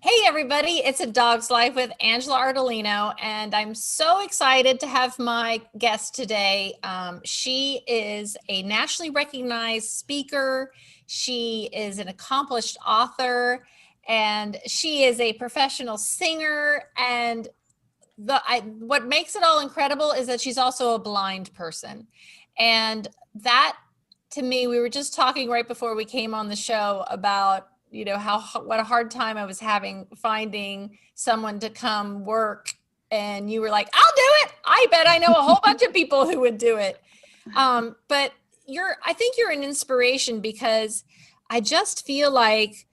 Hey everybody, it's A Dog's Life with Angela Ardolino, and I'm so excited to have my guest today. She is a nationally recognized speaker. She is an accomplished author, and she is a professional singer. And what makes it all incredible is that she's also a blind person. And that, to me, we were just talking right before we came on the show about what a hard time I was having finding someone to come work, and you were like, I'll do it. I bet I know a whole bunch of people who would do it. But I think you're an inspiration, because I just feel like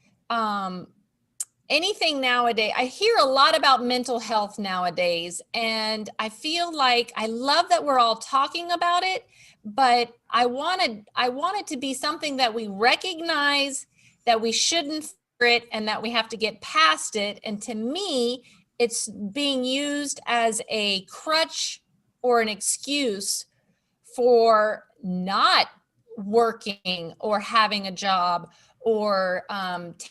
anything nowadays, I hear a lot about mental health nowadays, and I feel like I love that we're all talking about it, but I want it to be something that we recognize that we shouldn't fear it and that we have to get past it. And to me, it's being used as a crutch or an excuse for not working or having a job or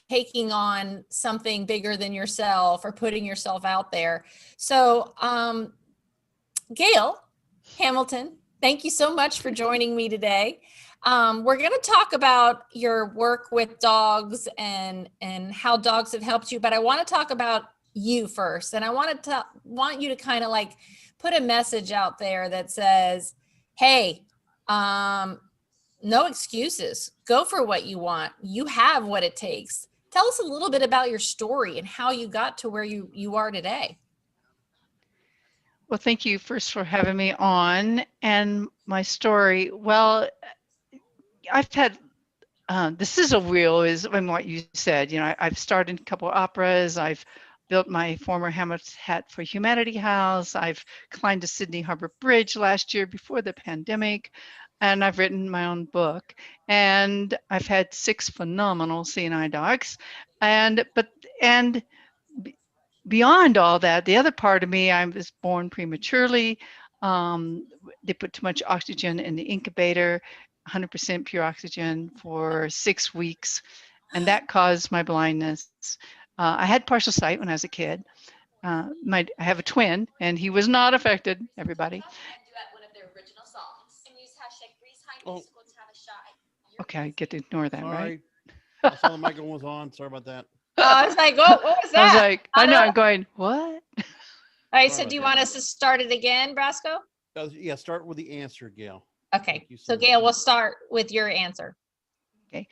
taking on something bigger than yourself or putting yourself out there. So Gail Hamilton, thank you so much for joining me today. We're going to talk about your work with dogs and how dogs have helped you, but I want to talk about you first. And I want you to kind of like put a message out there that says, hey, no excuses. Go for what you want. You have what it takes. Tell us a little bit about your story and how you got to where you are today. Well, thank you first for having me on. And my story, well, I've had, this is a real, is in what you said, I've started a couple of operas. I've built my former Habitat for Humanity house. I've climbed the Sydney Harbor Bridge last year before the pandemic. And I've written my own book. And I've had 6 phenomenal CNI dogs. And beyond all that, the other part of me, I was born prematurely. They put too much oxygen in the incubator, 100% pure oxygen for 6 weeks, and that caused my blindness. I had partial sight when I was a kid. I have a twin, and he was not affected, everybody. Oh, Okay, I get to ignore that, right? sorry. I saw the microphone was on. Sorry about that. I was like, what was I was that? like, I know, I'm going, what? All right, Sorry so about do you that. want us to start it again, Brasco? Yeah, start with the answer, Gail. Okay, Thank you so so much. Gail, we'll start with your answer. Okay.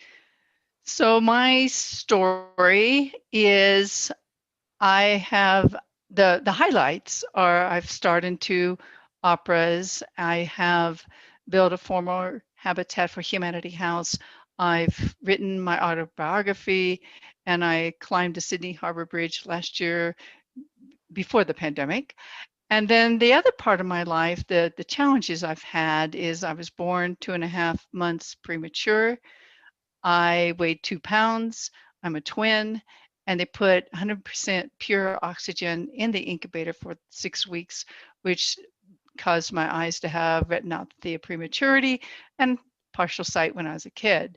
So my story is I have the highlights are I've starred in 2 operas. I have built a former Habitat for Humanity house. I've written my autobiography, and I climbed the Sydney Harbor Bridge last year before the pandemic. And then the other part of my life, the challenges I've had is I was born 2.5 months premature. I weighed 2 pounds. I'm a twin, and they put 100% pure oxygen in the incubator for 6 weeks, which caused my eyes to have retinopathy of prematurity and partial sight when I was a kid.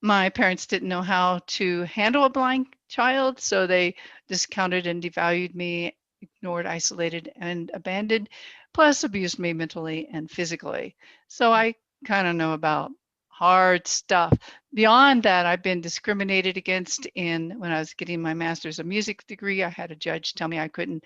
My parents didn't know how to handle a blind child, so they discounted and devalued me, ignored, isolated, and abandoned, plus abused me mentally and physically. So I kind of know about hard stuff. Beyond that, I've been discriminated against when I was getting my master's of music degree. I had a judge tell me I couldn't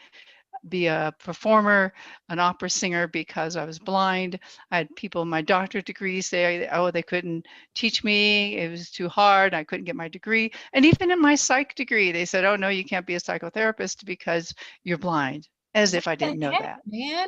be a performer, an opera singer because I was blind. I had people in my doctorate degree say, oh, they couldn't teach me. It was too hard. I couldn't get my degree. And even in my psych degree, they said, oh, no, you can't be a psychotherapist because you're blind, as if I What didn't the know heck, that. man?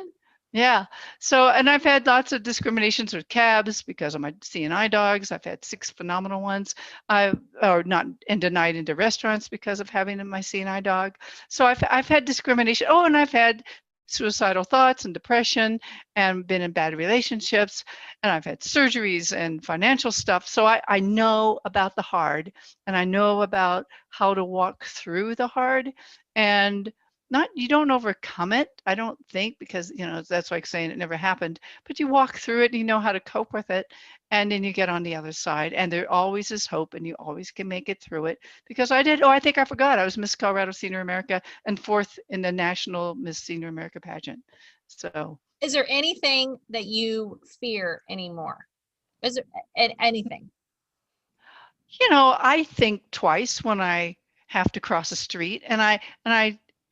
Yeah. So, and I've had lots of discriminations with cabs because of my CNI dogs. I've had 6 phenomenal ones. Or not, and denied into restaurants because of having my CNI dog. So I've had discrimination. Oh, and I've had suicidal thoughts and depression and been in bad relationships, and I've had surgeries and financial stuff. So I know about the hard, and I know about how to walk through the hard. And not, you don't overcome it, I don't think, because, that's like saying it never happened, but you walk through it and you know how to cope with it. And then you get on the other side, and there always is hope, and you always can make it through it. Because I did, I think I forgot, I was Miss Colorado Senior America and fourth in the National Miss Senior America pageant. So, Is there anything that you fear anymore? Is there anything? I think twice when I have to cross a street, and I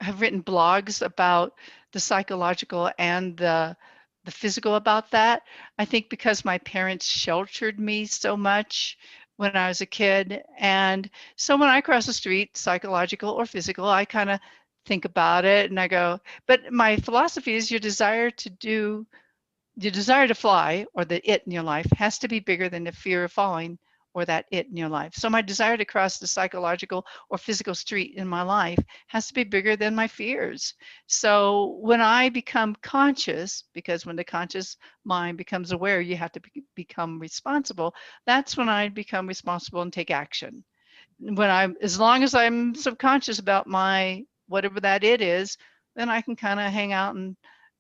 have written blogs about the psychological and the physical about that. I think because my parents sheltered me so much when I was a kid, and so when I cross the street, psychological or physical, I kind of think about it and I go, but my philosophy is your desire to fly, or the it in your life, has to be bigger than the fear of falling, or that it in your life. So my desire to cross the psychological or physical street in my life has to be bigger than my fears. So when I become conscious, because when the conscious mind becomes aware, you have to become responsible. That's when I become responsible and take action. As long as I'm subconscious about my whatever that it is, then I can kind of hang out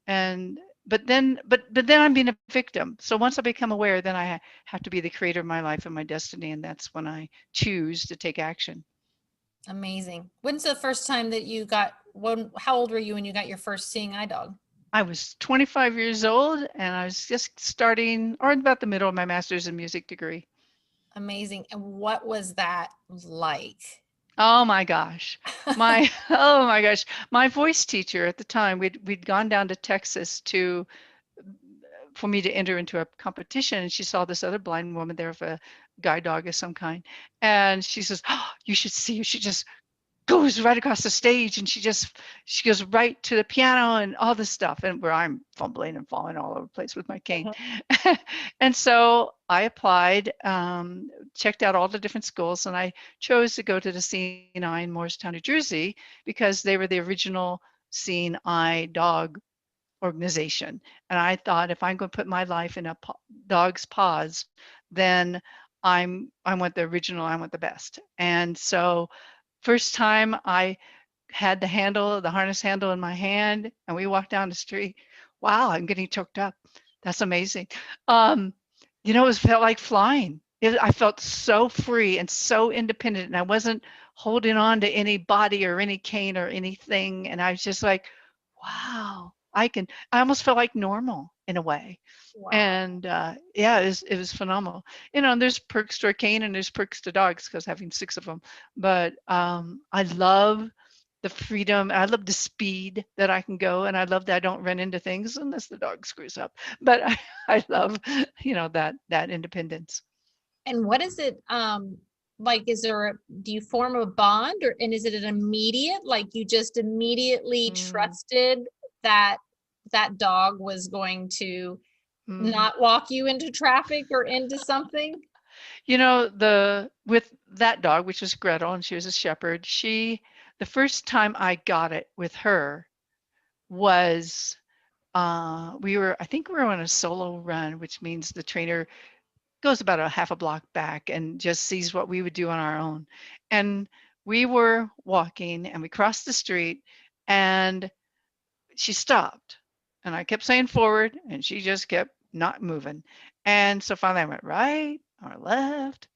and but then I'm being a victim. So once I become aware, then I have to be the creator of my life and my destiny, and that's when I choose to take action. Amazing. When's the first time that how old were you when you got your first seeing eye dog? I was 25 years old, and I was just starting, or about the middle of my master's in music degree. Amazing. And what was that like? Oh my gosh. Oh my gosh. My voice teacher at the time, we'd gone down to Texas for me to enter into a competition, and she saw this other blind woman there with a guide dog of some kind. And she says, "Oh, you should see her. She just goes right across the stage, and she goes right to the piano and all this stuff," and where I'm fumbling and falling all over the place with my cane. And so I applied, checked out all the different schools, and I chose to go to the Seeing Eye in Morristown, New Jersey, because they were the original Seeing Eye dog organization. And I thought, if I'm going to put my life in a dog's paws, then I want the original, I want the best. And so first time I had the harness handle in my hand, and we walked down the street. Wow, I'm getting choked up. That's amazing. It felt like flying. I felt so free and so independent, and I wasn't holding on to any body or any cane or anything. And I was just like, wow, I almost felt like normal in a way. Wow. And yeah, it was phenomenal. And there's perks to a cane and there's perks to dogs, because having 6 of them. But I love the freedom. I love the speed that I can go, and I love that I don't run into things unless the dog screws up. But I love, that independence. And what is it like? Do you form a bond, and is it an immediate, like you just immediately trusted that that dog was going to not walk you into traffic or into something? With that dog, which was Gretel, and she was a shepherd, the first time I got it with her was, I think we were on a solo run, which means the trainer goes about a half a block back and just sees what we would do on our own. And we were walking, and we crossed the street, and she stopped, and I kept saying forward, and she just kept not moving. And so finally I went right or left,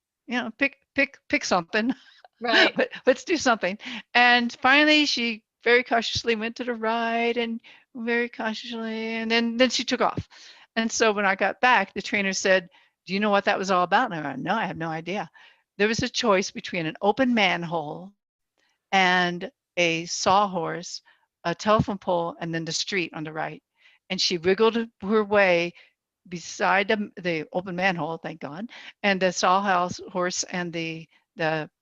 pick something. Right. But let's do something. And finally she very cautiously went to the right, and very cautiously, and then she took off. And so when I got back, the trainer said, "Do you know what that was all about?" And I went, "No, I have no idea." There was a choice between an open manhole and a sawhorse, a telephone pole, and then the street on the right. And she wiggled her way beside the open manhole, thank God, and the sawhouse horse and the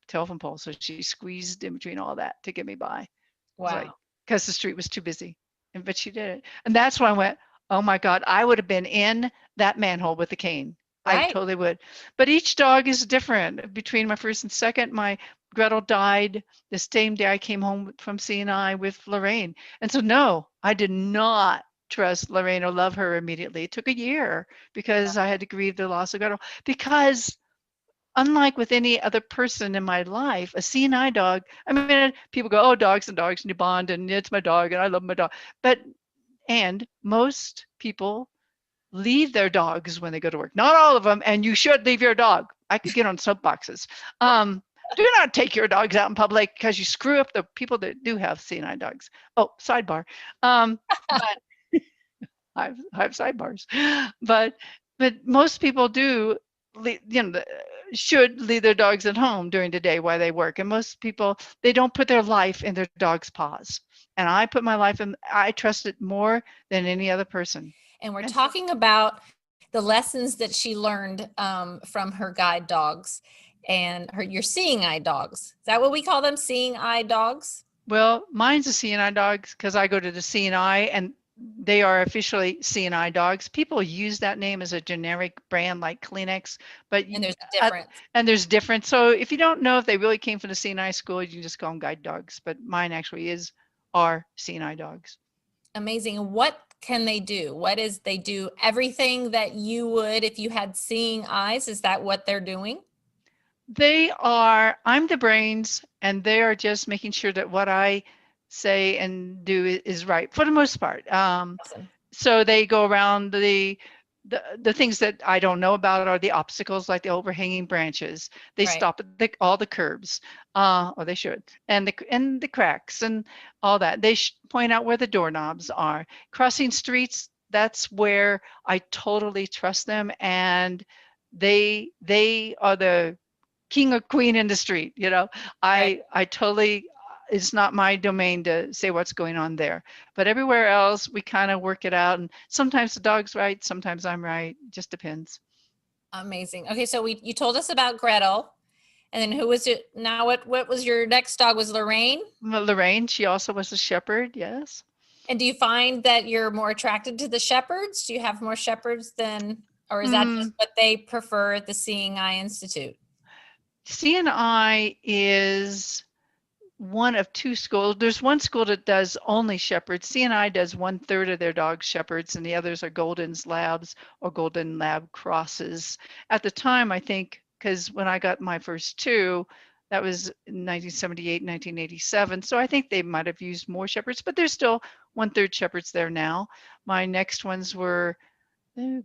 telephone pole. So she squeezed in between all that to get me by. Wow. Because the street was too busy. But she did it. And that's when I went, oh my God, I would have been in that manhole with the cane. I Right. totally would. But each dog is different. Between my first and second, my Gretel died the same day I came home from CNI with Lorraine. And so, no, I did not trust Lorraine or love her immediately. It took a year because I had to grieve the loss of Gretel. Because unlike with any other person in my life, a seeing eye dog, I mean, people go, oh, dogs and you bond and it's my dog and I love my dog. And most people leave their dogs when they go to work. Not all of them, and you should leave your dog. I could get on soapboxes. Do not take your dogs out in public because you screw up the people that do have seeing eye dogs. Oh, sidebar. But I have sidebars. But most people do, should leave their dogs at home during the day while they work. And most people, they don't put their life in their dog's paws. And I put my life in, I trust it more than any other person. And we're talking about the lessons that she learned from her guide dogs and your seeing eye dogs. Is that what we call them? Seeing eye dogs? Well, mine's a seeing eye dogs because I go to the seeing eye and they are officially seeing eye dogs. People use that name as a generic brand like Kleenex, but and there's a difference. And there's difference. So if you don't know if they really came from the seeing eye school, you can just call them guide dogs. But mine actually are seeing eye dogs. Amazing. What can they do? They do everything that you would if you had seeing eyes? Is that what they're doing? I'm the brains, and they are just making sure that what I say and do is right for the most part. Awesome. So they go around the things that I don't know about are the obstacles, like the overhanging branches. They stop at all the curbs, or they should, and the cracks and all that. They point out where the doorknobs are. Crossing streets, that's where I totally trust them, and they are the king or queen in the street. I totally, it's not my domain to say what's going on there, but everywhere else we kind of work it out, and sometimes the dog's right, sometimes I'm right, just depends. Amazing. Okay, so you told us about Gretel, and then who was it now? What was your next dog? Was Lorraine? Lorraine, she also was a shepherd. Yes. And do you find that you're more attracted to the shepherds? Do you have more shepherds or is that just what they prefer at the Seeing Eye Institute? Seeing Eye is one of two schools. There's one school that does only shepherds. Seeing Eye does 1/3 of their dogs shepherds, and the others are Golden's Labs or Golden Lab crosses. At the time, I think, because when I got my first two, that was in 1978, 1987. So I think they might have used more shepherds, but there's still 1/3 shepherds there now. My next ones were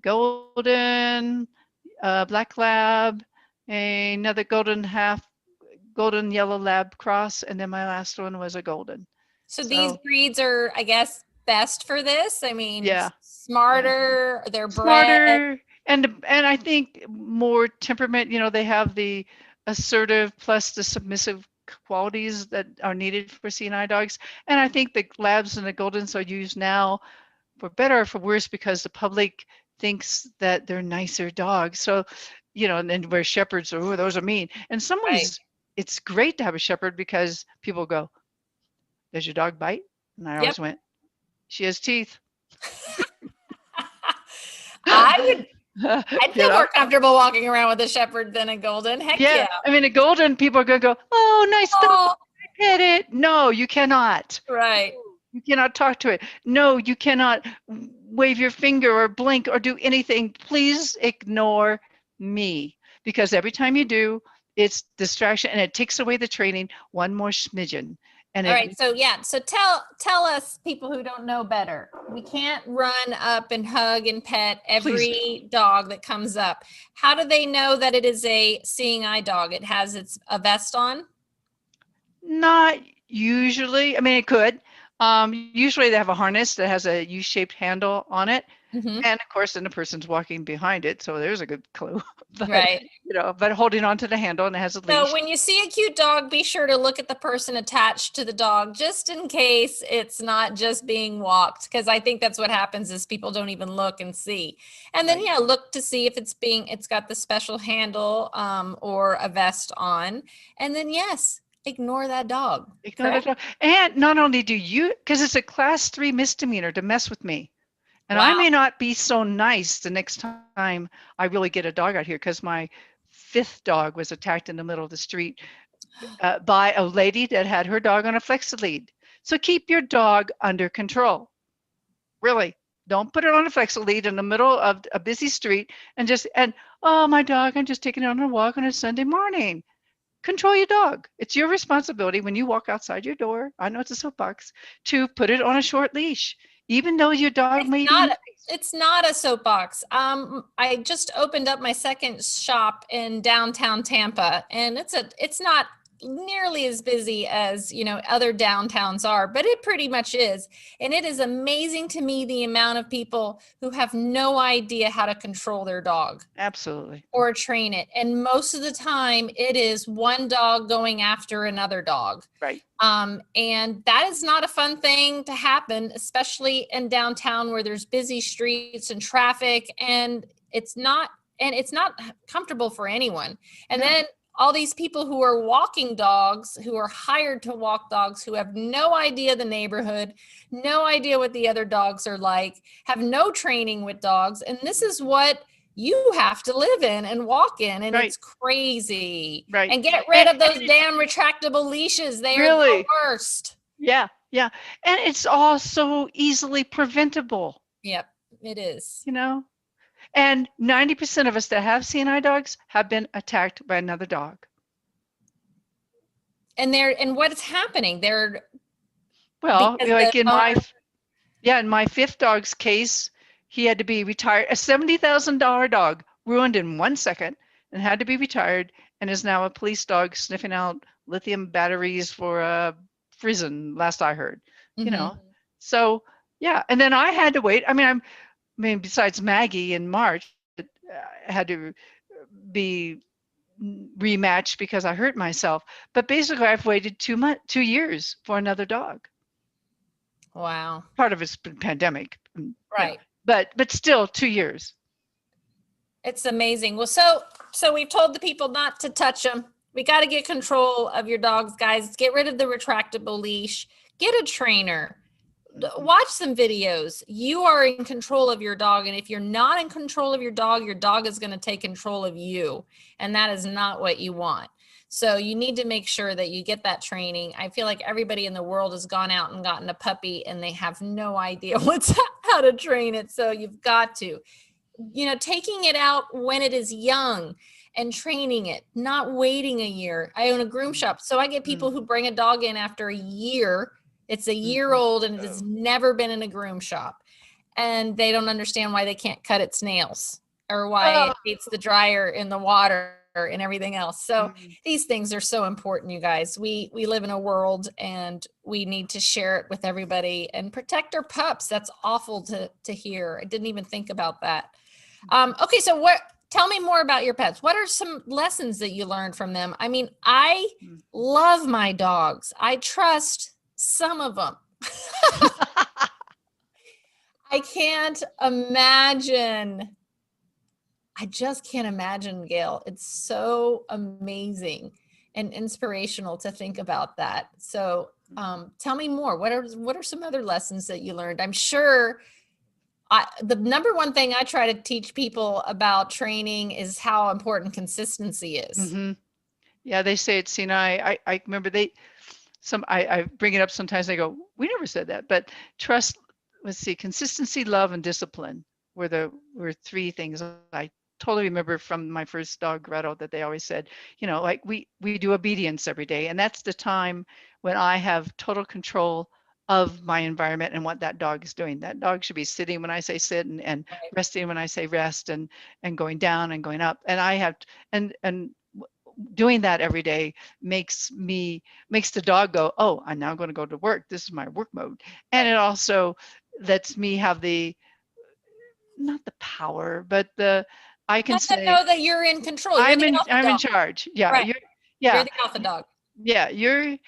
Golden, Black Lab, another golden yellow lab cross, and then my last one was a golden. So these breeds are, I guess, best for this. I mean, yeah, smarter, they're smarter, and I think more temperament. They have the assertive plus the submissive qualities that are needed for seeing eye dogs. And I think the labs and the goldens are used now for better or for worse because the public thinks that they're nicer dogs. So, and then where shepherds are, oh, those are mean. And some ways it's great to have a shepherd because people go, does your dog bite? And I always went, she has teeth. I'd feel more comfortable walking around with a shepherd than a golden. Heck yeah. I mean, a golden, people are going to go, oh, nice dog, pet it. No, you cannot. Right. You cannot talk to it. No, you cannot wave your finger or blink or do anything. Please ignore me, because every time you do, it's distraction and it takes away the training one more smidgen. And all right, so tell us, people who don't know better, we can't run up and hug and pet every dog that comes up. How do they know that it is a seeing eye dog? It has a vest on? Not usually. I mean, it could. Usually they have a harness that has a U-shaped handle on it. Mm-hmm. And of course, then the person's walking behind it. So there's a good clue. But, right. But holding on to the handle, and it has a leash. So when you see a cute dog, be sure to look at the person attached to the dog, just in case it's not just being walked. Because I think that's what happens is people don't even look and see. And then, look to see if it's got the special handle or a vest on. And then, yes, ignore that dog. Ignore that dog. And not only do you, because it's a class 3 misdemeanor to mess with me. And I may not be so nice the next time I really get a dog out here, because my 5th dog was attacked in the middle of the street by a lady that had her dog on a flexi lead. So keep your dog under control. Really. Don't put it on a flexi lead in the middle of a busy street oh, my dog, I'm just taking it on a walk on a Sunday morning. Control your dog. It's your responsibility when you walk outside your door. I know it's a soapbox, to put it on a short leash, even though your dog may be. It's not a soapbox. I just opened up my second shop in downtown Tampa, and it's not nearly as busy as, other downtowns are, but it pretty much is. And it is amazing to me the amount of people who have no idea how to control their dog. Absolutely. Or train it. And most of the time it is one dog going after another dog. Right. And that is not a fun thing to happen, especially in downtown where there's busy streets and traffic, and it's not comfortable for anyone. And then all these people who are walking dogs, who are hired to walk dogs, who have no idea the neighborhood, no idea what the other dogs are like, have no training with dogs. And this is what you have to live in and walk in, and it's crazy. Right. And get rid of those damn retractable leashes. They are the worst. Yeah. Yeah. And it's all so easily preventable. Yep, it is. And 90% of us that have CNI dogs have been attacked by another dog. And what is happening? Like in my fifth dog's case, he had to be retired. A $70,000 dog ruined in 1 second and had to be retired, and is now a police dog sniffing out lithium batteries for a prison, last I heard. So yeah. And then I had to wait. Besides Maggie in March, I had to be rematched because I hurt myself. But basically, I've waited 2 years for another dog. Wow. Part of it's been pandemic. Right. But still 2 years. It's amazing. Well, so we've told the people not to touch them. We got to get control of your dogs, guys. Get rid of the retractable leash. Get a trainer. Watch some videos. You are in control of your dog. And if you're not in control of your dog is going to take control of you. And that is not what you want. So you need to make sure that you get that training. I feel like everybody in the world has gone out and gotten a puppy and they have no idea how to train it. So you've got to, taking it out when it is young and training it, not waiting a year. I own a groom shop. So I get people who bring a dog in after a year. It's a year old and it has never been in a groom shop, and they don't understand why they can't cut its nails or why it hates the dryer in the water and everything else. So these things are so important, you guys. We live in a world and we need to share it with everybody and protect our pups. That's awful to hear. I didn't even think about that. Okay. So tell me more about your pets. What are some lessons that you learned from them? I love my dogs. I trust some of them. I can't imagine. I just can't imagine, Gail. It's so amazing and inspirational to think about that. So tell me more. What are some other lessons that you learned? I'm sure the number one thing I try to teach people about training is how important consistency is. Mm-hmm. Yeah, they say it's CNI. I remember I bring it up sometimes. They go, we never said that, but trust. Let's see, consistency, love, and discipline were three things I totally remember from my first dog, Gretel, that they always said, like we do obedience every day. And that's the time when I have total control of my environment and what that dog is doing. That dog should be sitting when I say sit and resting when I say rest and going down and going up. And I have, and doing that every day makes the dog go, oh, I'm now going to go to work. This is my work mode. And it also lets me have not the power, but I can say, know that you're in control. I'm in charge. Yeah. Right. You're the alpha dog. Yeah. You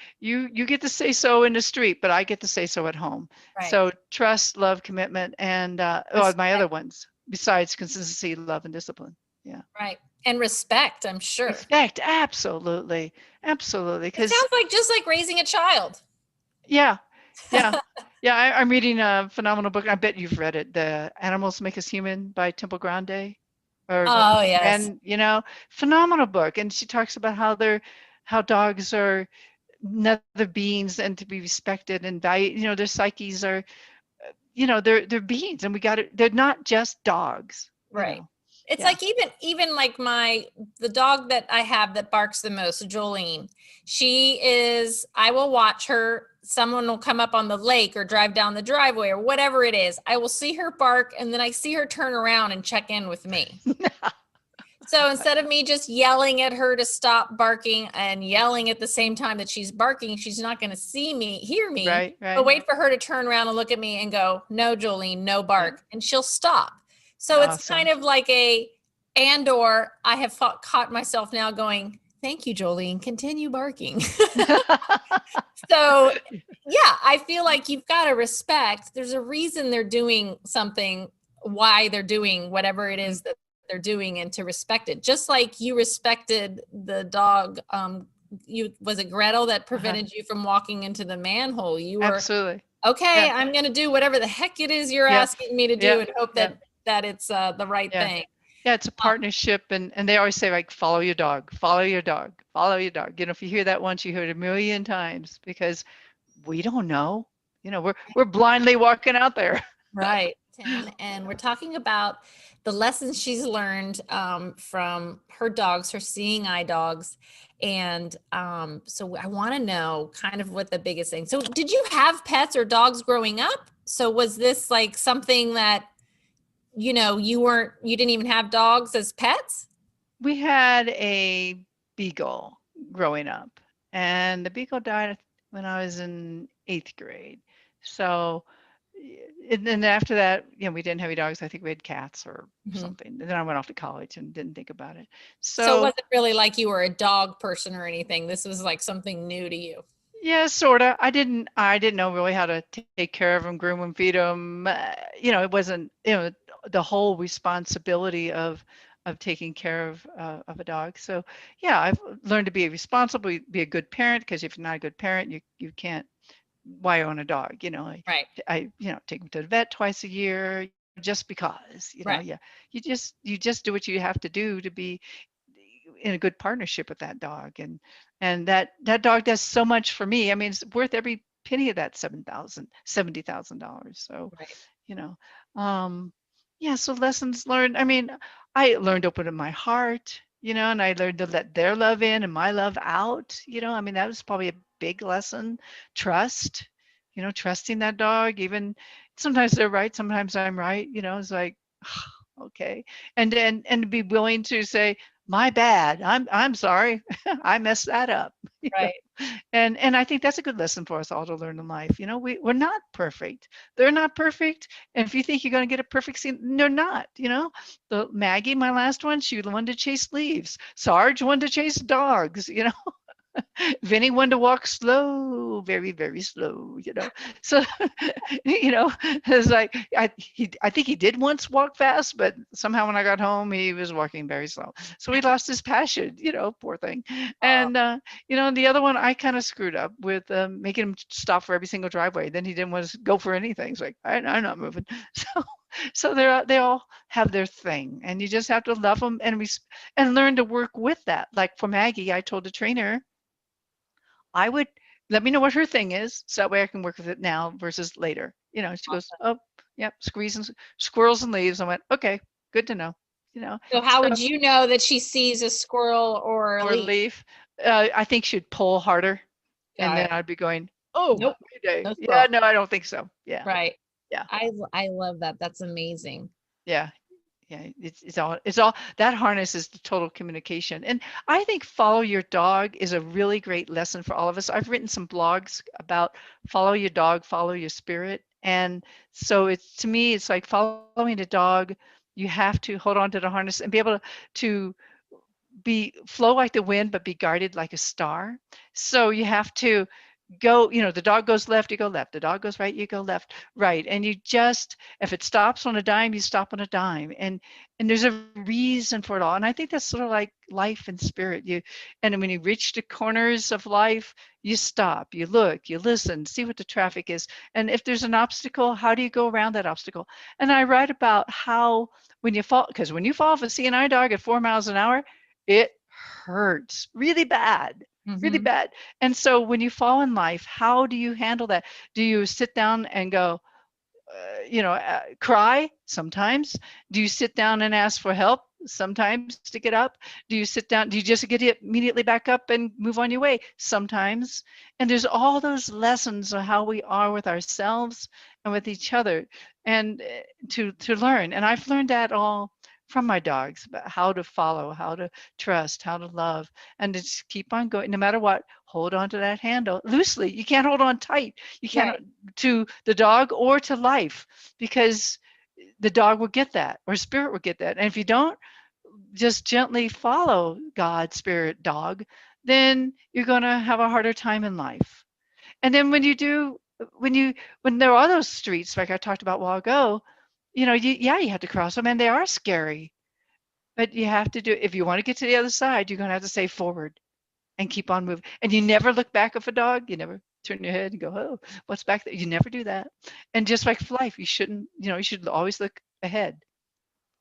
get to say so in the street, but I get to say so at home. Right. So trust, love, commitment, and my other ones besides consistency, love, and discipline. Yeah. Right. And respect, I'm sure. Respect. Absolutely. Absolutely. It sounds just like raising a child. Yeah. Yeah. Yeah. I'm reading a phenomenal book. I bet you've read it. The Animals Make Us Human by Temple Grande. Yes. And, phenomenal book. And she talks about how dogs are other beings and to be respected and valued. Their psyches are they're beings, and they're not just dogs. Right. It's Yeah. like even like the dog that I have that barks the most, Jolene. I will watch her. Someone will come up on the lake or drive down the driveway or whatever it is. I will see her bark, and then I see her turn around and check in with me. So instead of me just yelling at her to stop barking and yelling at the same time that she's barking, she's not going to hear me, Right. but wait for her to turn around and look at me and go, "No, Jolene, no bark." And she'll stop. So it's Awesome. kind of like I have caught myself now going, "Thank you, Jolene, continue barking." So yeah, I feel like you've got to respect. There's a reason they're doing something, why they're doing whatever it is that they're doing, and to respect it. Just like you respected the dog. Was it Gretel that prevented you from walking into the manhole? You were Absolutely. okay. Yeah. I'm going to do whatever the heck it is you're Yep. asking me to do, Yep. and hope that it's the right Yeah. thing. Yeah, it's a partnership, and they always say, like, follow your dog, follow your dog, follow your dog. If you hear that once, you hear it a million times, because we don't know. We're blindly walking out there. Right. And we're talking about the lessons she's learned from her dogs, her seeing eye dogs. And so I want to know kind of what the biggest thing. So did you have pets or dogs growing up? So was this like something that, you didn't even have dogs as pets? We had a beagle growing up, and the beagle died when I was in 8th grade. So, and then after that, we didn't have any dogs. I think we had cats or something. And then I went off to college and didn't think about it. So it wasn't really like you were a dog person or anything. This was like something new to you. Yeah, sort of. I didn't know really how to take care of them, groom them, feed them. It wasn't, the whole responsibility of taking care of a dog. So yeah, I've learned to be responsible, be a good parent, because if you're not a good parent, you can't. Why own a dog? Right. I take them to the vet twice a year, just because. Right. Yeah, you just do what you have to do to be in a good partnership with that dog, and that dog does so much for me. I mean, it's worth every penny of that $70,000. So Right. yeah, so lessons learned. I mean, I learned to open up my heart, and I learned to let their love in and my love out. I mean, that was probably a big lesson. Trust, trusting that dog. Even sometimes they're right, sometimes I'm right. It's like, okay, and to be willing to say, my bad, I'm sorry, I messed that up. Right. And I think that's a good lesson for us all to learn in life. We're not perfect. They're not perfect. And if you think you're going to get a perfect scene, they're not. The Maggie, my last one, she wanted to chase leaves. Sarge wanted to chase dogs. Vinny wanted to walk slow, very, very slow, So, it's like, I think he did once walk fast, but somehow when I got home, he was walking very slow. So he lost his passion, poor thing. And, the other one, I kind of screwed up with making him stop for every single driveway. Then he didn't want to go for anything. It's like, I'm not moving. So they all have their thing, and you just have to love them and learn to work with that. Like for Maggie, I told the trainer, I would let me know what her thing is, so that way I can work with it now versus later. She goes, oh, yep, squirrels and leaves. I went, okay, good to know. So how would you know that she sees a squirrel or a leaf? I think she'd pull harder, and then I'd be going, oh, nope, Mayday. no Yeah, squirrel. no, I don't think so. Yeah. Right. Yeah. I love that. That's amazing. Yeah. Yeah, it's all that harness is the total communication. And I think follow your dog is a really great lesson for all of us. I've written some blogs about follow your dog, follow your spirit. And so to me, it's like following a dog, you have to hold on to the harness and be able to flow like the wind, but be guided like a star. So you have to go, the dog goes left, you go left. The dog goes right, you go left, right. And you just, if it stops on a dime, you stop on a dime. And there's a reason for it all. And I think that's sort of like life and spirit. And when you reach the corners of life, you stop, you look, you listen, see what the traffic is. And if there's an obstacle, how do you go around that obstacle? And I write about how when you fall, because when you fall off a CNI dog at 4 miles an hour, it hurts really bad. Really bad. And so when you fall in life, how do you handle that? Do you sit down and go, cry? Sometimes. Do you sit down and ask for help? Sometimes to get up. Do you sit down? Do you just get it immediately back up and move on your way? Sometimes. And there's all those lessons of how we are with ourselves and with each other, and to learn. And I've learned that all from my dogs, about how to follow, how to trust, how to love, and to just keep on going. No matter what, hold on to that handle loosely. You can't hold on tight. You can't, Right. to the dog or to life, because the dog will get that, or spirit will get that. And if you don't just gently follow God, spirit, dog, then you're going to have a harder time in life. And then when there are those streets like I talked about a while ago, you have to cross them, and they are scary. But you have to do, if you want to get to the other side, you're going to have to stay forward and keep on moving. And you never look back of a dog. You never turn your head and go, oh, what's back there? You never do that. And just like life, you shouldn't, you should always look ahead.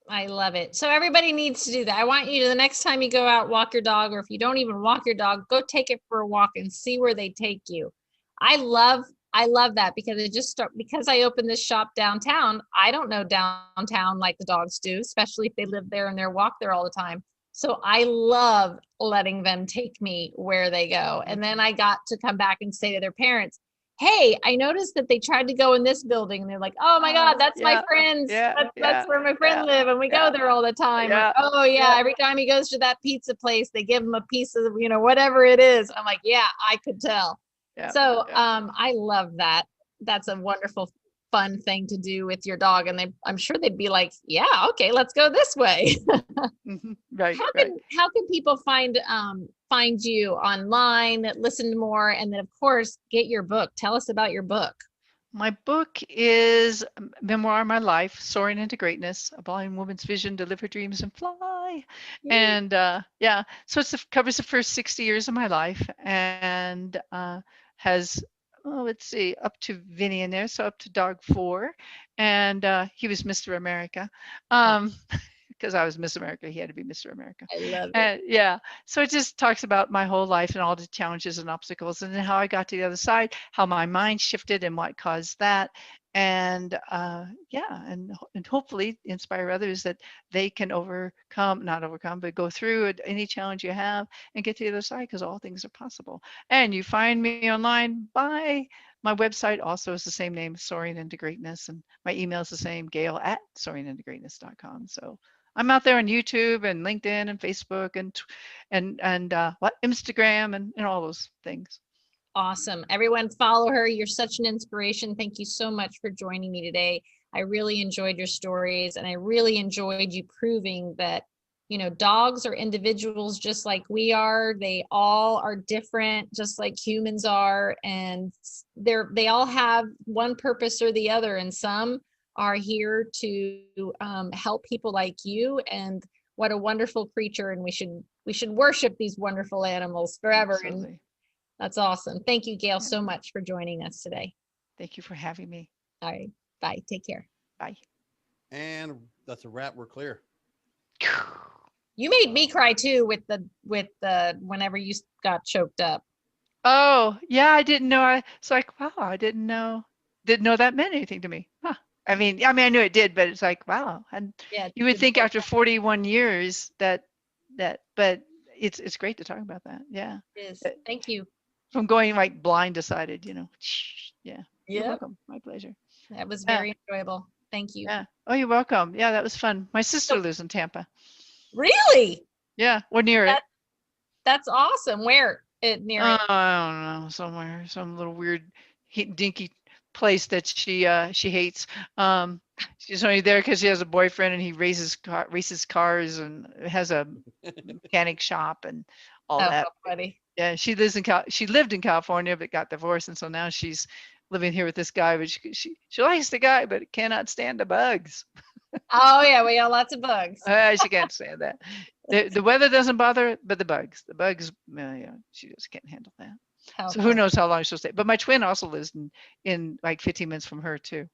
I love it. So everybody needs to do that. I want you to, the next time you go out, walk your dog, or if you don't even walk your dog, go take it for a walk and see where they take you. I love that, because because I opened this shop downtown. I don't know downtown like the dogs do, especially if they live there and they walk there all the time. So I love letting them take me where they go. And then I got to come back and say to their parents, hey, I noticed that they tried to go in this building, and they're like, oh my God, that's my friend's. That's where my friend live, and we go there all the time. Or, oh yeah, every time he goes to that pizza place, they give him a piece of, whatever it is. I'm like, yeah, I could tell. So I love that. That's a wonderful, fun thing to do with your dog. And I'm sure they'd be like, yeah, okay, let's go this way. Right. How can people find you online, listen more, and then of course get your book? Tell us about your book. My book is a memoir of my life, Soaring into Greatness, a blind woman's vision to live her dreams and fly. And so it covers the first 60 years of my life, and has, let's see, up to Vinny in there, so up to dog 4. And he was Mr. America. Because I was Miss America, he had to be Mr. America. I love it. Yeah. So it just talks about my whole life and all the challenges and obstacles, and then how I got to the other side, how my mind shifted and what caused that. And and hopefully inspire others that they can not overcome, but go through any challenge you have and get to the other side, because all things are possible. And you find me online by my website also is the same name, Soaring into Greatness, and my email is the same, Gail at soaringintogreatness.com. So I'm out there on YouTube and LinkedIn and Facebook and Instagram and all those things. Awesome. Everyone follow her. You're such an inspiration. Thank you so much for joining me today. I really enjoyed your stories, and I really enjoyed you proving that, dogs are individuals just like we are. They all are different, just like humans are. And they all have one purpose or the other. And some are here to help people like you. And what a wonderful creature. And we should worship these wonderful animals forever. Absolutely. And that's awesome. Thank you, Gail, so much for joining us today. Thank you for having me. All right. Bye. Take care. Bye. And that's a wrap. We're clear. You made me cry too with the whenever you got choked up. Oh, yeah, I didn't know. It's like, wow, I didn't know that meant anything to me. Huh. I mean, I knew it did, but it's like, wow. And you would think after 41 years that, but it's great to talk about that. Yeah. It is. Thank you. From going like blindsided, Yeah. You're Yeah. welcome. My pleasure. That was very enjoyable. Thank you. Yeah. Oh, you're welcome. Yeah, that was fun. My sister lives in Tampa. Really? Yeah, we're near it. That's awesome. Where? Near it? I don't know, somewhere, some little weird dinky place that she hates. She's only there because she has a boyfriend and he races cars and has a mechanic shop and all that. Funny. Yeah, she lived in California but got divorced, and so now she's living here with this guy. But she likes the guy, but cannot stand the bugs. Oh yeah, we got lots of bugs. She can't stand that. The weather doesn't bother her, but the bugs, she just can't handle that. So who knows how long she'll stay. But my twin also lives in like 15 minutes from her too.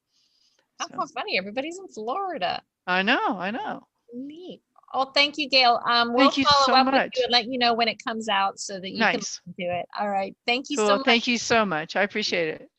How funny. Everybody's in Florida. I know. Neat. Oh, thank you, Gail. We'll thank you follow so up much. with you and let you know when it comes out so that you can listen to it. All right. Thank you so much. Thank you so much. I appreciate it.